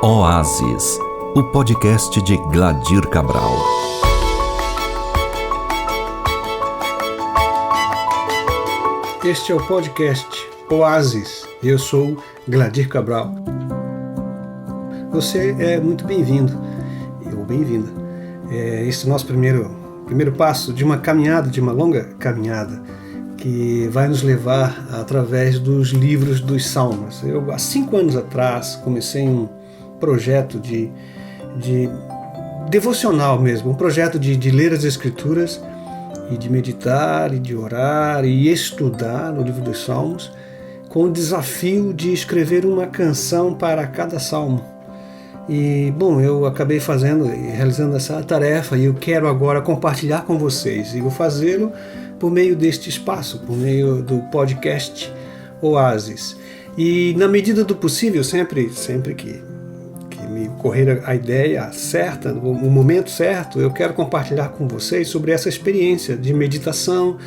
Oásis, o podcast de Gladir Cabral. Este é o podcast Oásis e eu sou Gladir Cabral. Você é muito bem-vindo ou bem-vinda. Este é o nosso primeiro passo de uma caminhada, de uma longa caminhada que vai nos levar através dos livros dos Salmos. Eu, há 5 anos atrás, comecei um projeto de devocional mesmo, um projeto de ler as Escrituras e de meditar e de orar e estudar no livro dos Salmos, com o desafio de escrever uma canção para cada salmo. E, bom, eu acabei realizando essa tarefa e eu quero agora compartilhar com vocês. E vou fazê-lo por meio deste espaço, por meio do podcast Oásis. E na medida do possível, sempre que me ocorrer a ideia certa, o momento certo, eu quero compartilhar com vocês sobre essa experiência de meditação.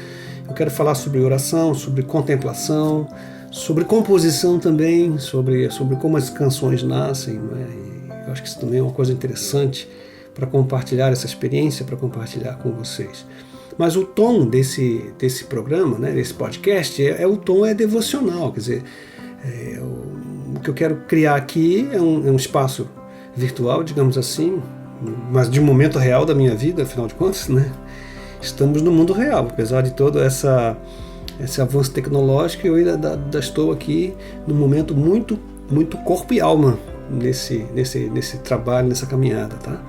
Eu quero falar sobre oração, sobre contemplação, sobre composição também, sobre como as canções nascem, não é? E eu acho que isso também é uma coisa interessante para compartilhar essa experiência, para compartilhar com vocês. Mas o tom desse programa, né, desse podcast, o tom é devocional, quer dizer, o que eu quero criar aqui é um espaço virtual, digamos assim, mas de um momento real da minha vida, afinal de contas, né? Estamos no mundo real, apesar de todo esse avanço tecnológico, eu ainda estou aqui num momento muito, muito corpo e alma nesse trabalho, nessa caminhada, tá?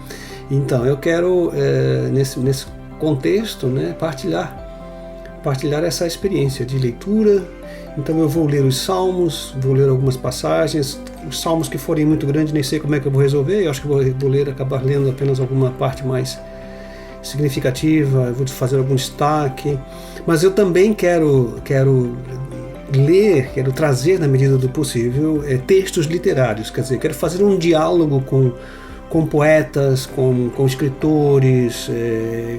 Então, eu quero, nesse contexto, né, partilhar essa experiência de leitura. Então eu vou ler os Salmos, vou ler algumas passagens. Os Salmos que forem muito grandes, nem sei como é que eu vou resolver. Eu acho que vou acabar lendo apenas alguma parte mais significativa, eu vou fazer algum destaque. Mas eu também quero ler, quero trazer, na medida do possível, textos literários. Quer dizer, quero fazer um diálogo com poetas, com escritores,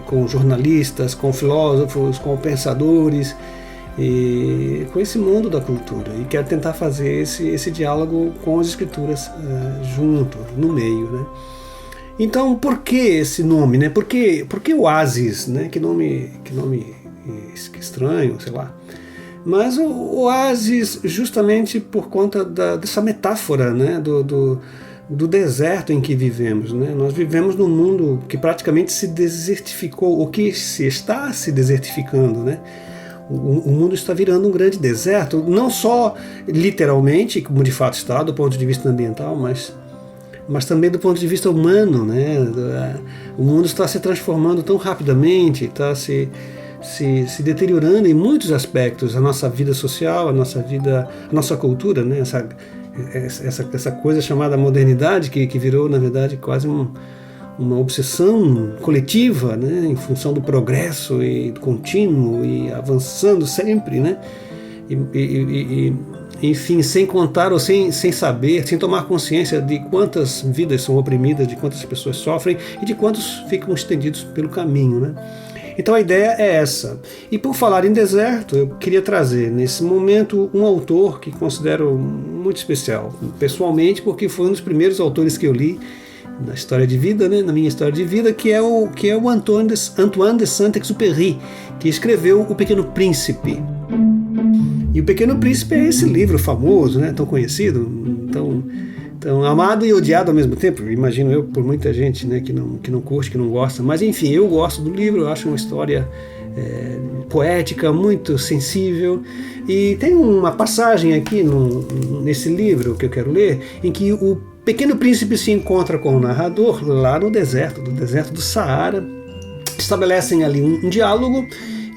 com jornalistas, com filósofos, com pensadores, e com esse mundo da cultura. E quero tentar fazer esse diálogo com as Escrituras junto, no meio, né? Então, por que esse nome, né? Por que Oásis, né? Que nome estranho, sei lá. Mas o Oásis, justamente por conta dessa metáfora, né? Do deserto em que vivemos, né? Nós vivemos num mundo que praticamente se desertificou, ou que se está se desertificando, né? O mundo está virando um grande deserto, não só literalmente, como de fato está, do ponto de vista ambiental, mas também do ponto de vista humano, né? O mundo está se transformando tão rapidamente, está se deteriorando em muitos aspectos, a nossa vida social, a nossa cultura, né? Essa coisa chamada modernidade, que virou, na verdade, quase uma obsessão coletiva, né, em função do progresso e do contínuo e avançando sempre, né, enfim, sem contar ou sem saber, sem tomar consciência de quantas vidas são oprimidas, de quantas pessoas sofrem e de quantos ficam estendidos pelo caminho, né. Então a ideia é essa. E por falar em deserto, eu queria trazer nesse momento um autor que considero muito especial, pessoalmente, porque foi um dos primeiros autores que eu li na história de vida, né, na minha história de vida, que é o Antoine de Saint-Exupéry, que escreveu O Pequeno Príncipe. E O Pequeno Príncipe é esse livro famoso, né, tão conhecido, tão amado e odiado ao mesmo tempo, imagino eu, por muita gente, né, que não curte, que não gosta, mas enfim, eu gosto do livro, eu acho uma história poética, muito sensível, e tem uma passagem aqui nesse livro que eu quero ler, em que o Pequeno Príncipe se encontra com o narrador lá no deserto do Saara, estabelecem ali um diálogo,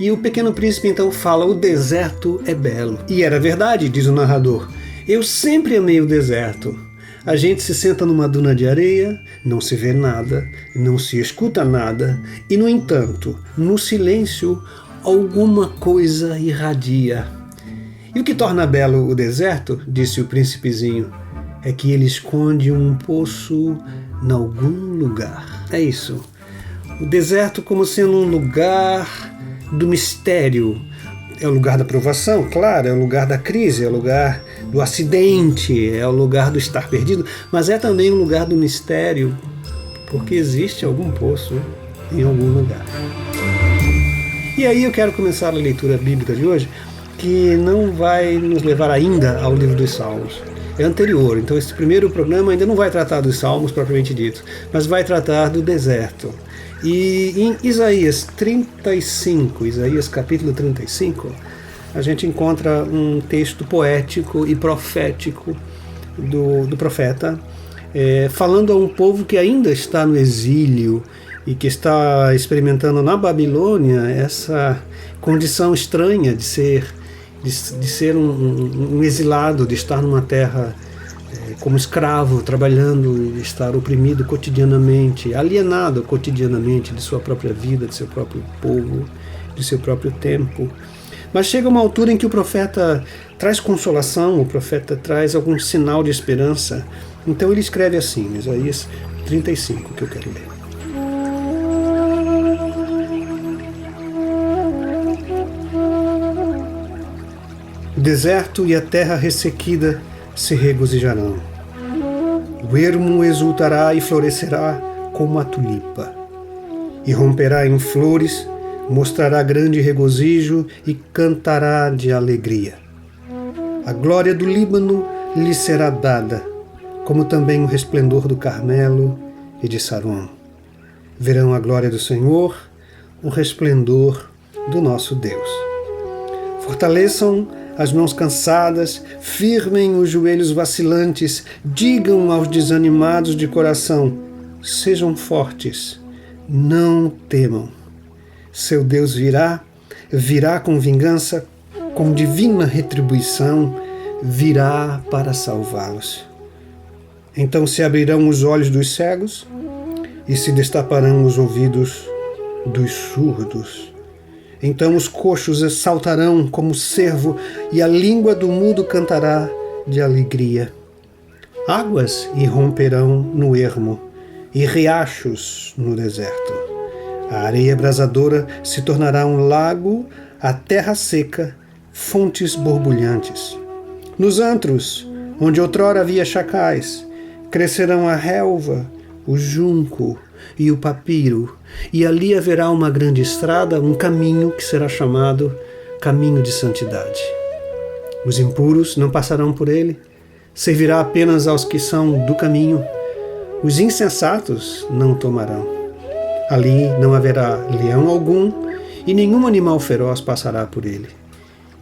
e o Pequeno Príncipe então fala: o deserto é belo. E era verdade, diz o narrador, eu sempre amei o deserto. A gente se senta numa duna de areia, não se vê nada, não se escuta nada, e no entanto, no silêncio, alguma coisa irradia. E o que torna belo o deserto, disse o príncipezinho, é que ele esconde um poço em algum lugar. É isso. O deserto como sendo um lugar do mistério, É o lugar da provação, claro, é o lugar da crise, é o lugar do acidente, é o lugar do estar perdido, mas é também o lugar do mistério, porque existe algum poço em algum lugar. E aí eu quero começar a leitura bíblica de hoje, que não vai nos levar ainda ao livro dos Salmos. É anterior, então esse primeiro programa ainda não vai tratar dos Salmos propriamente dito, mas vai tratar do deserto. E em Isaías 35, Isaías capítulo 35, a gente encontra um texto poético e profético do profeta, falando a um povo que ainda está no exílio e que está experimentando na Babilônia essa condição estranha de ser um exilado, de estar numa terra como escravo, trabalhando e estar oprimido cotidianamente, alienado cotidianamente de sua própria vida, de seu próprio povo, de seu próprio tempo. Mas chega uma altura em que o profeta traz consolação, o profeta traz algum sinal de esperança. Então ele escreve assim, Isaías 35, que eu quero ler. O deserto e a terra ressequida se regozijarão. O ermo exultará e florescerá como a tulipa, e romperá em flores, mostrará grande regozijo e cantará de alegria. A glória do Líbano lhe será dada, como também o resplendor do Carmelo e de Saron. Verão a glória do Senhor, o resplendor do nosso Deus. Fortaleçam as mãos cansadas, firmem os joelhos vacilantes, digam aos desanimados de coração: sejam fortes, não temam. Seu Deus virá com vingança, com divina retribuição, virá para salvá-los. Então se abrirão os olhos dos cegos e se destaparão os ouvidos dos surdos. Então os coxos saltarão como cervo e a língua do mudo cantará de alegria. Águas irromperão no ermo e riachos no deserto. A areia abrasadora se tornará um lago, a terra seca, fontes borbulhantes. Nos antros, onde outrora havia chacais, crescerão a relva, o junco e o papiro, e ali haverá uma grande estrada, um caminho que será chamado caminho de santidade. Os impuros não passarão por ele, servirá apenas aos que são do caminho. Os insensatos não tomarão. Ali não haverá leão algum, e nenhum animal feroz passará por ele.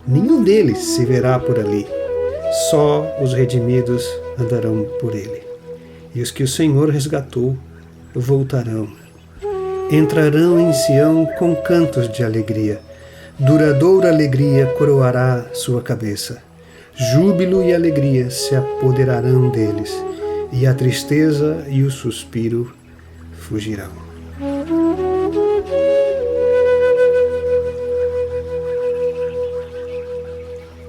Nenhum deles se verá por ali, só os redimidos andarão por ele. E os que o Senhor resgatou voltarão. Entrarão em Sião com cantos de alegria. Duradoura alegria coroará sua cabeça. Júbilo e alegria se apoderarão deles, e a tristeza e o suspiro fugirão.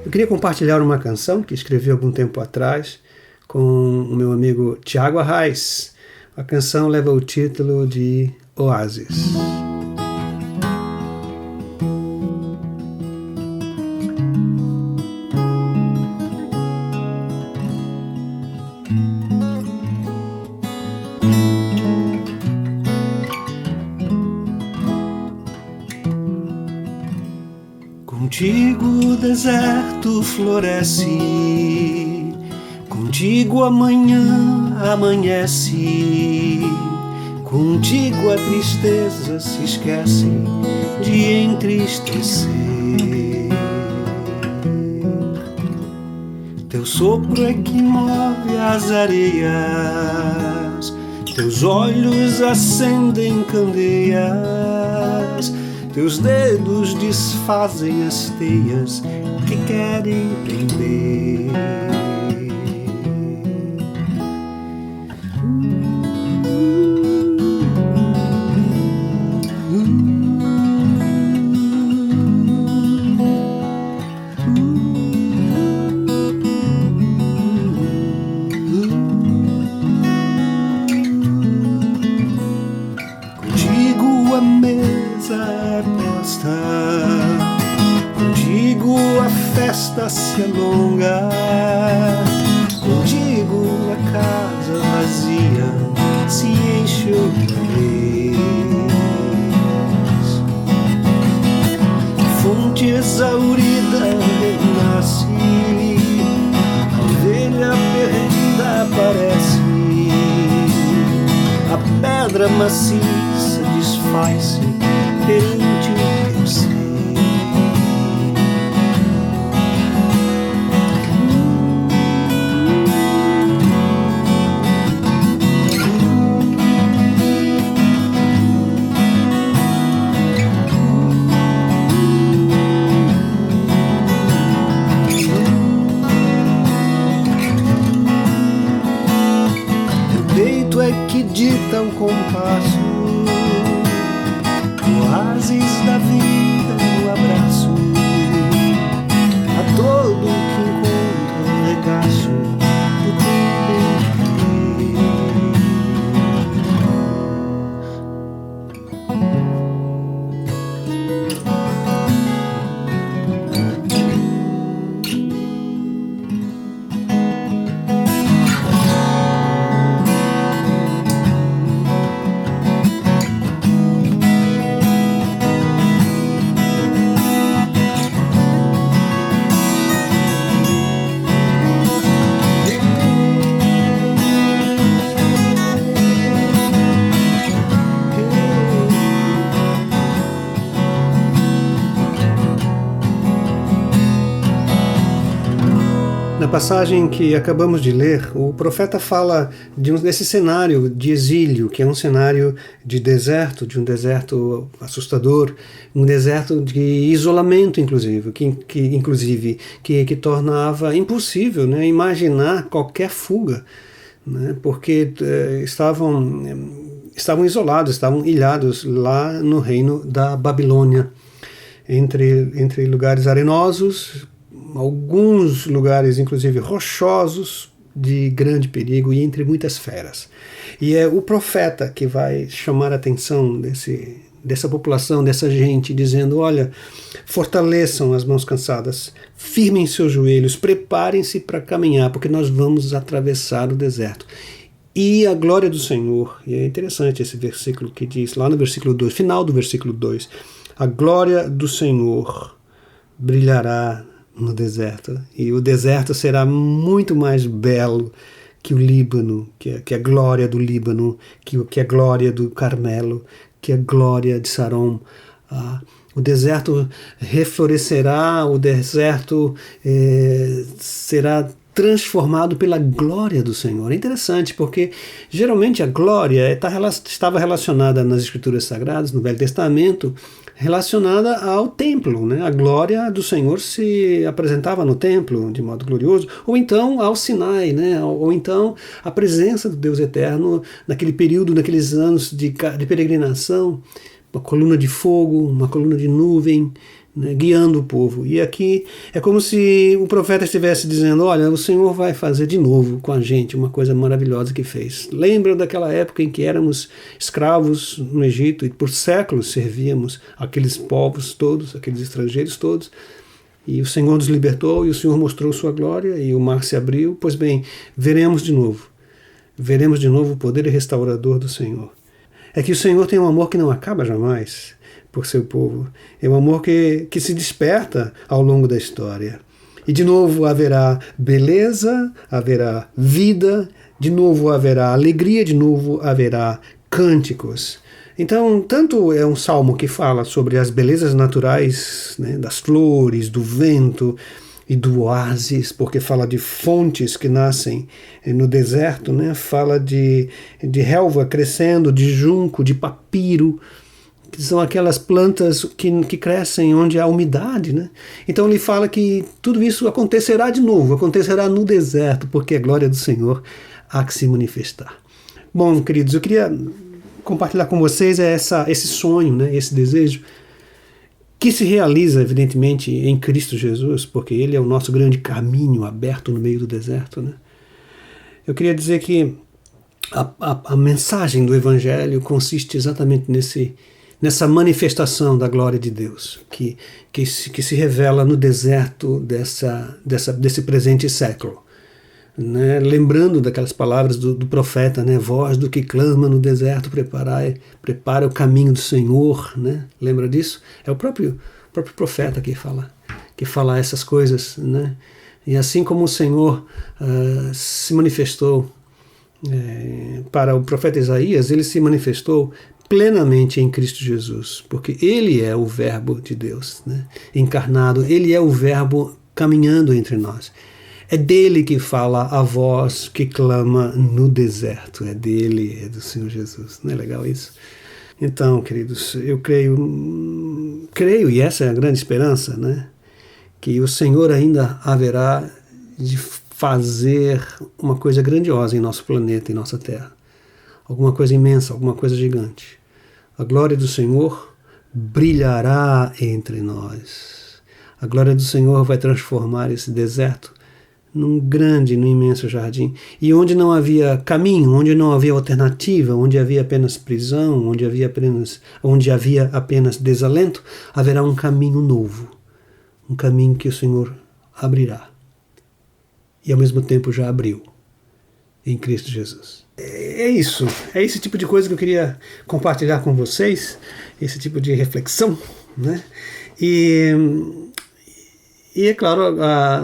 Eu queria compartilhar uma canção que escrevi algum tempo atrás com o meu amigo Tiago Arraes. A canção leva o título de Oásis. Contigo o deserto floresce, contigo amanhã amanhece, contigo a tristeza se esquece de entristecer. Teu sopro é que move as areias, teus olhos acendem candeias, teus dedos desfazem as teias que querem prender. Contigo a mesa é posta, contigo lugar. Contigo a casa vazia se enche outra vez. Fonte exaurida renasce, a ovelha perdida aparece, a pedra maciça desfaz-se perante o teu ser. É que dita o compasso, oásis da vida no abraço, a todo que encontra o regaço do teu Na passagem que acabamos de ler, o profeta fala desse cenário de exílio, que é um cenário de deserto, de um deserto assustador, um deserto de isolamento, inclusive, que tornava impossível, né, imaginar qualquer fuga, né, porque estavam isolados, estavam ilhados lá no reino da Babilônia, entre lugares arenosos, alguns lugares, inclusive, rochosos, de grande perigo e entre muitas feras. E é o profeta que vai chamar a atenção dessa população, dessa gente, dizendo, olha, fortaleçam as mãos cansadas, firmem seus joelhos, preparem-se para caminhar, porque nós vamos atravessar o deserto. E a glória do Senhor, e é interessante esse versículo que diz, lá no versículo 2, final do versículo 2, a glória do Senhor brilhará no deserto, e o deserto será muito mais belo que o Líbano, que a glória do Líbano, que a glória do Carmelo, que a glória de Saron. O deserto reflorescerá, o deserto será transformado pela glória do Senhor. É interessante porque geralmente a glória estava relacionada nas Escrituras Sagradas, no Velho Testamento, relacionada ao templo, né? A glória do Senhor se apresentava no templo de modo glorioso, ou então ao Sinai, né? Ou então a presença do Deus Eterno naquele período, naqueles anos de peregrinação, uma coluna de fogo, uma coluna de nuvem, né, guiando o povo. E aqui é como se o profeta estivesse dizendo, olha, o Senhor vai fazer de novo com a gente uma coisa maravilhosa que fez. Lembra daquela época em que éramos escravos no Egito e por séculos servíamos aqueles povos todos, aqueles estrangeiros todos, e o Senhor nos libertou e o Senhor mostrou sua glória e o mar se abriu. Pois bem, veremos de novo o poder restaurador do Senhor. É que o Senhor tem um amor que não acaba jamais por seu povo. É um amor que se desperta ao longo da história. E de novo haverá beleza, haverá vida, de novo haverá alegria, de novo haverá cânticos. Então, tanto é um salmo que fala sobre as belezas naturais, né, das flores, do vento e do oásis, porque fala de fontes que nascem no deserto, né, fala de relva crescendo, de junco, de papiro, que são aquelas plantas que crescem onde há umidade, né? Então ele fala que tudo isso acontecerá de novo, acontecerá no deserto, porque a glória do Senhor há que se manifestar. Bom, queridos, eu queria compartilhar com vocês esse sonho, né, esse desejo, que se realiza, evidentemente, em Cristo Jesus, porque Ele é o nosso grande caminho aberto no meio do deserto, né? Eu queria dizer que a mensagem do Evangelho consiste exatamente nessa manifestação da glória de Deus, que se revela no deserto desse presente século. Né? Lembrando daquelas palavras do profeta, né? Voz do que clama no deserto, prepara o caminho do Senhor. Né? Lembra disso? É o próprio profeta que fala essas coisas. Né? E assim como o Senhor se manifestou para o profeta Isaías, ele se manifestou plenamente em Cristo Jesus, porque ele é o verbo de Deus, né? Encarnado, ele é o verbo caminhando entre nós. É dele que fala a voz que clama no deserto, é dele, é do Senhor Jesus. Não é legal isso? Então, queridos, eu creio, e essa é a grande esperança, né? Que o Senhor ainda haverá de fazer uma coisa grandiosa em nosso planeta, em nossa Terra. Alguma coisa imensa, alguma coisa gigante. A glória do Senhor brilhará entre nós. A glória do Senhor vai transformar esse deserto num imenso jardim. E onde não havia caminho, onde não havia alternativa, onde havia apenas prisão, onde havia apenas desalento, haverá um caminho novo. Um caminho que o Senhor abrirá. E ao mesmo tempo já abriu em Cristo Jesus. É isso, é esse tipo de coisa que eu queria compartilhar com vocês, esse tipo de reflexão, né? E é claro,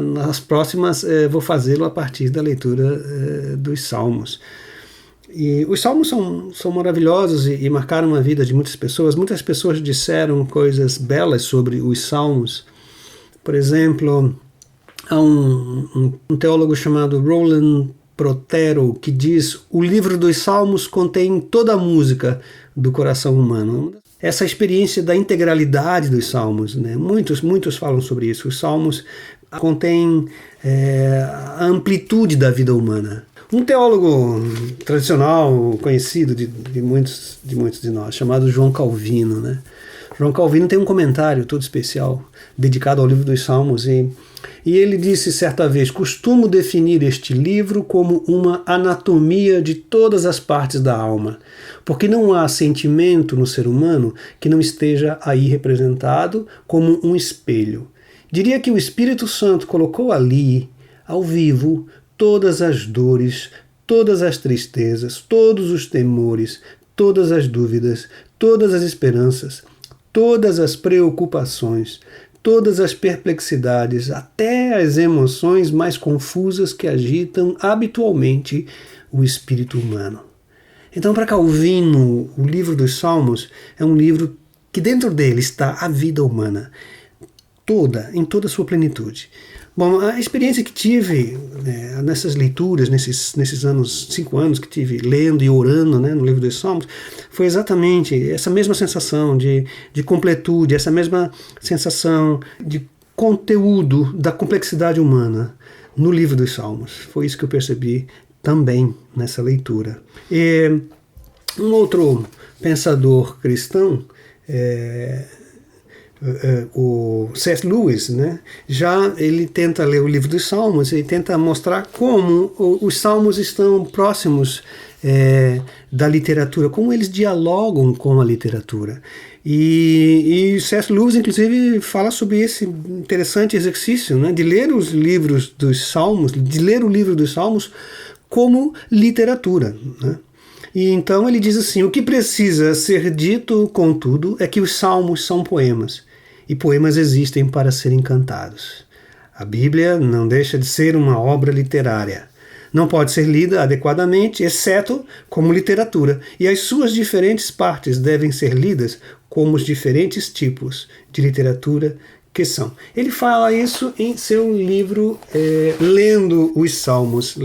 nas próximas vou fazê-lo a partir da leitura dos Salmos. E os Salmos são maravilhosos e marcaram a vida de muitas pessoas. Muitas pessoas disseram coisas belas sobre os Salmos. Por exemplo, há um teólogo chamado Roland Protero que diz: o livro dos Salmos contém toda a música do coração humano. Essa experiência da integralidade dos Salmos, né? Muitos falam sobre isso. Os Salmos contêm a amplitude da vida humana. Um teólogo tradicional, conhecido de muitos de nós, chamado João Calvino, né? João Calvino tem um comentário todo especial dedicado ao livro dos Salmos e ele disse certa vez: costumo definir este livro como uma anatomia de todas as partes da alma, porque não há sentimento no ser humano que não esteja aí representado como um espelho. Diria que o Espírito Santo colocou ali, ao vivo, todas as dores, todas as tristezas, todos os temores, todas as dúvidas, todas as esperanças, todas as preocupações, todas as perplexidades, até as emoções mais confusas que agitam habitualmente o espírito humano. Então, para Calvino, o livro dos Salmos é um livro que dentro dele está a vida humana, em toda a sua plenitude. Bom, a experiência que tive nessas leituras, nesses 5 anos que tive lendo e orando, né, no livro dos Salmos, foi exatamente essa mesma sensação de completude, essa mesma sensação de conteúdo da complexidade humana no livro dos Salmos. Foi isso que eu percebi também nessa leitura. E um outro pensador cristão, o C.S. Lewis, né, ele tenta ler o livro dos Salmos e tenta mostrar como os Salmos estão próximos da literatura, como eles dialogam com a literatura. E C.S. Lewis, inclusive, fala sobre esse interessante exercício, né, de ler os livros dos Salmos, de ler o livro dos Salmos como literatura, né? E então ele diz assim: o que precisa ser dito, contudo, é que os Salmos são poemas, e poemas existem para serem cantados. A Bíblia não deixa de ser uma obra literária. Não pode ser lida adequadamente, exceto como literatura, e as suas diferentes partes devem ser lidas como os diferentes tipos de literatura que são. Ele fala isso em seu livro Lendo os Salmos,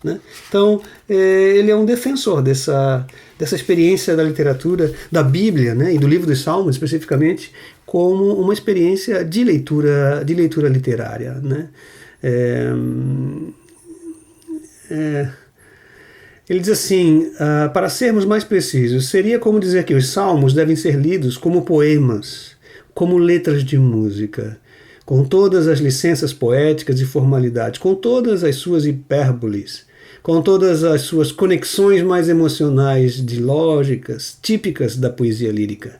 né? Então, ele é um defensor dessa experiência da literatura, da Bíblia, né, e do livro dos Salmos especificamente, como uma experiência de leitura literária, né? Ele diz assim: para sermos mais precisos, seria como dizer que os Salmos devem ser lidos como poemas, como letras de música, com todas as licenças poéticas e formalidades, com todas as suas hipérboles, com todas as suas conexões mais emocionais de lógicas típicas da poesia lírica.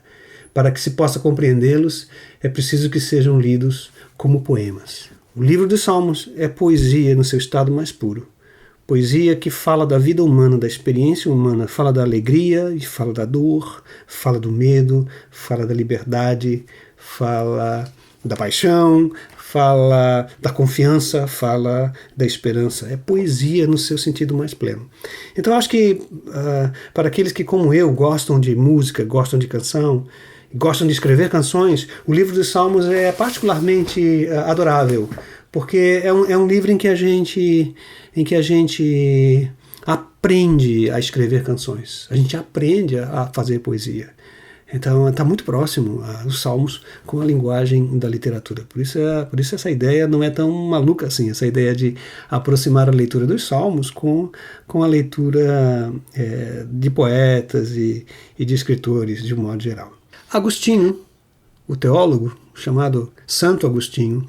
Para que se possa compreendê-los, é preciso que sejam lidos como poemas. O livro dos Salmos é poesia no seu estado mais puro. Poesia que fala da vida humana, da experiência humana, fala da alegria e fala da dor, fala do medo, fala da liberdade, fala da paixão, fala da confiança, fala da esperança. É poesia no seu sentido mais pleno. Então acho que para aqueles que, como eu, gostam de música, gostam de canção, gostam de escrever canções, o livro dos Salmos é particularmente adorável, porque é um livro em que a gente aprende a escrever canções, a gente aprende a fazer poesia. Então está muito próximo os Salmos com a linguagem da literatura. Por isso essa ideia não é tão maluca assim, essa ideia de aproximar a leitura dos Salmos com a leitura de poetas e de escritores de um modo geral. Agostinho, o teólogo, chamado Santo Agostinho,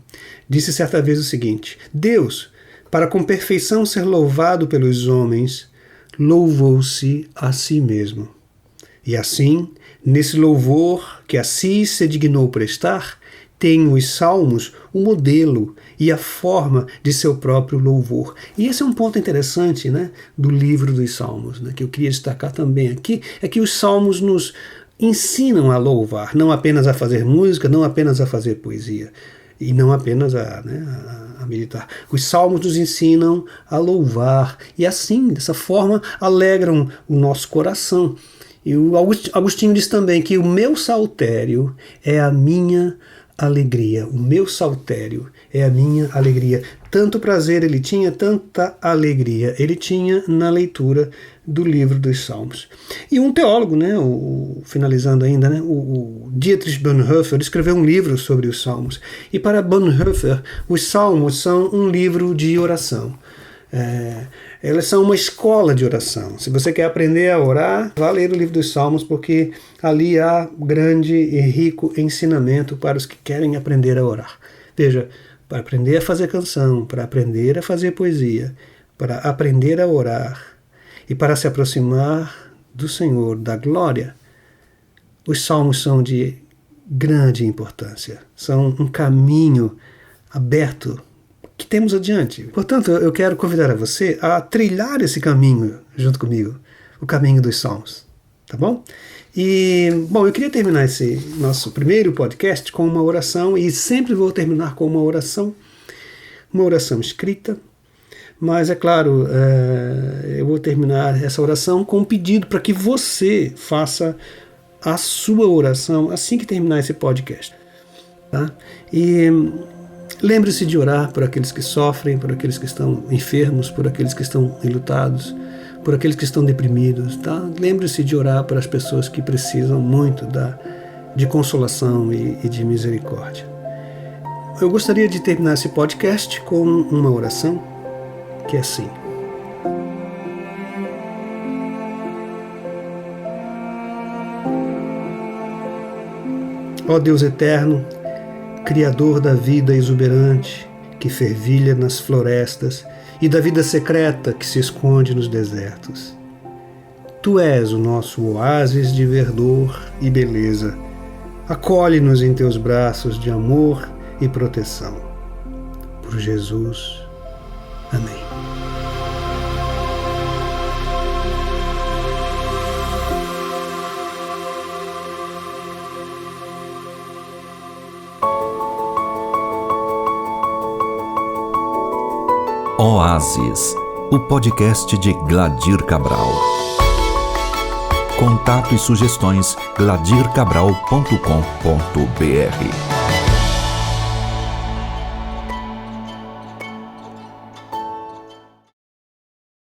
disse certa vez o seguinte: Deus, para com perfeição ser louvado pelos homens, louvou-se a si mesmo. E assim, nesse louvor que a si se dignou prestar, tem os Salmos o modelo e a forma de seu próprio louvor. E esse é um ponto interessante, né, do livro dos Salmos, né, que eu queria destacar também aqui, é que os Salmos nos ensinam a louvar, não apenas a fazer música, não apenas a fazer poesia, e não apenas a meditar. Os Salmos nos ensinam a louvar, e assim, dessa forma, alegram o nosso coração. E o Agostinho diz também que o meu saltério é a minha alegria. O meu saltério é a minha alegria. Tanto prazer ele tinha, tanta alegria ele tinha na leitura do livro dos Salmos. E um teólogo, né, finalizando ainda, né, o Dietrich Bonhoeffer escreveu um livro sobre os Salmos. E para Bonhoeffer, os Salmos são um livro de oração. Elas são uma escola de oração. Se você quer aprender a orar, vá ler o livro dos Salmos, porque ali há grande e rico ensinamento para os que querem aprender a orar. Veja, para aprender a fazer canção, para aprender a fazer poesia, para aprender a orar e para se aproximar do Senhor, da glória, os Salmos são de grande importância. São um caminho aberto que temos adiante. Portanto, eu quero convidar a você a trilhar esse caminho junto comigo, o caminho dos Salmos, tá bom? E, bom, eu queria terminar esse nosso primeiro podcast com uma oração, e sempre vou terminar com uma oração escrita, mas é claro, eu vou terminar essa oração com um pedido para que você faça a sua oração assim que terminar esse podcast, tá? E lembre-se de orar por aqueles que sofrem, por aqueles que estão enfermos, por aqueles que estão enlutados, por aqueles que estão deprimidos, tá? Lembre-se de orar para as pessoas que precisam muito de consolação e de misericórdia. Eu gostaria de terminar esse podcast com uma oração que é assim: ó Deus eterno, Criador da vida exuberante que fervilha nas florestas e da vida secreta que se esconde nos desertos. Tu és o nosso oásis de verdor e beleza. Acolhe-nos em teus braços de amor e proteção. Por Jesus. Amém. Oásis, o podcast de Gladir Cabral. Contato e sugestões gladircabral.com.br